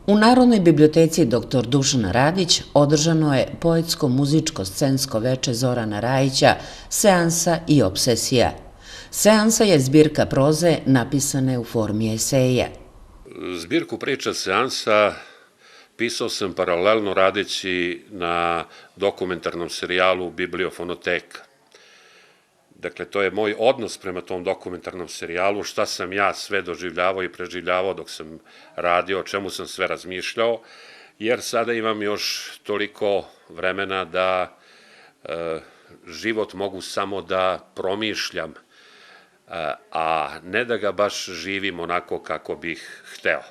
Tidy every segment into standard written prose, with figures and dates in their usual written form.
U Narodnoj biblioteci dr. Dušan Radić održano je poetsko-muzičko-scensko veče Zorana Rajića Seansa i obsesija. Seansa je zbirka proze napisane u formi eseja. Zbirku priča Seansa pisao sam paralelno radeći na dokumentarnom serijalu Bibliofonoteka. Dakle, to je moj odnos prema tom dokumentarnom serijalu, šta sam ja sve doživljavao i preživljavao dok sam radio, o čemu sam sve razmišljao, jer sada imam još toliko vremena da život mogu samo da promišljam, a ne da ga baš živim onako kako bih hteo.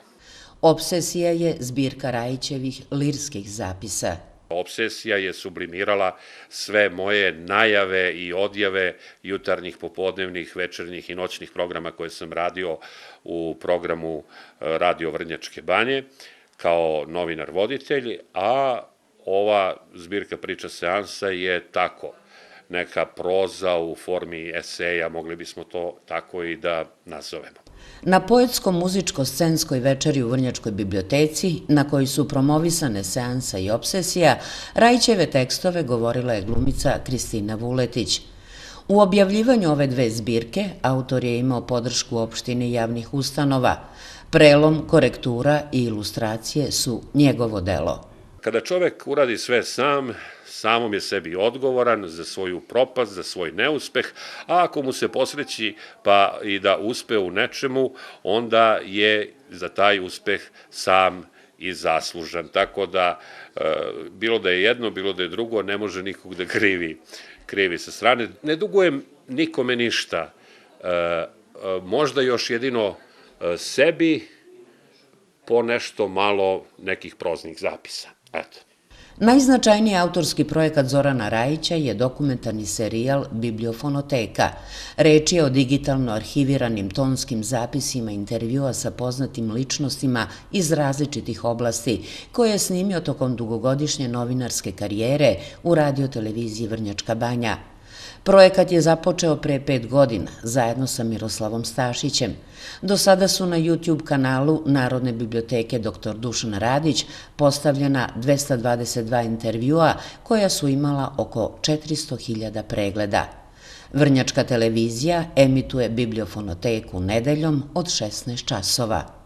Obsesija je zbirka Rajićevih lirskih zapisa. Obsesija je sublimirala sve moje najave i odjave jutarnjih, popodnevnih, večernjih i noćnih programa koje sam radio u programu Radio Vrnjačke Banje kao novinar-voditelj, a ova zbirka priča Seansa je tako, neka proza u formi eseja, mogli bismo to tako i da nazovemo. Na poetsko-muzičko-scenskoj večeri u Vrnjačkoj biblioteci, na kojoj su promovisane Seansa i obsesija, Rajićeve tekstove govorila je glumica Kristina Vuletić. U objavljivanju ove dve zbirke autor je imao podršku opštine i javnih ustanova. Prelom, korektura i ilustracije su njegovo delo. Kada čovek uradi sve sam, samom je sebi odgovoran za svoju propast, za svoj neuspeh, a ako mu se posreći pa i da uspe u nečemu, onda je za taj uspeh sam i zaslužan. Tako da, bilo da je jedno, bilo da je drugo, ne može nikog da krivi sa strane. Ne dugujem nikome ništa, možda još jedino sebi po nešto malo nekih proznih zapisa. Eto. Najznačajniji autorski projekat Zorana Rajića je dokumentarni serijal Bibliofonoteka. Reč je o digitalno arhiviranim tonskim zapisima intervjua sa poznatim ličnostima iz različitih oblasti, koje je snimio tokom dugogodišnje novinarske karijere u radioteleviziji Vrnjačka Banja. Projekat je započeo pre 5 godina, zajedno sa Miroslavom Stašićem. Do sada su na YouTube kanalu Narodne biblioteke dr. Dušan Radić postavljena 222 intervjua koja su imala oko 400.000 pregleda. Vrnjačka televizija emituje Bibliofonoteku nedeljom od 16 časova.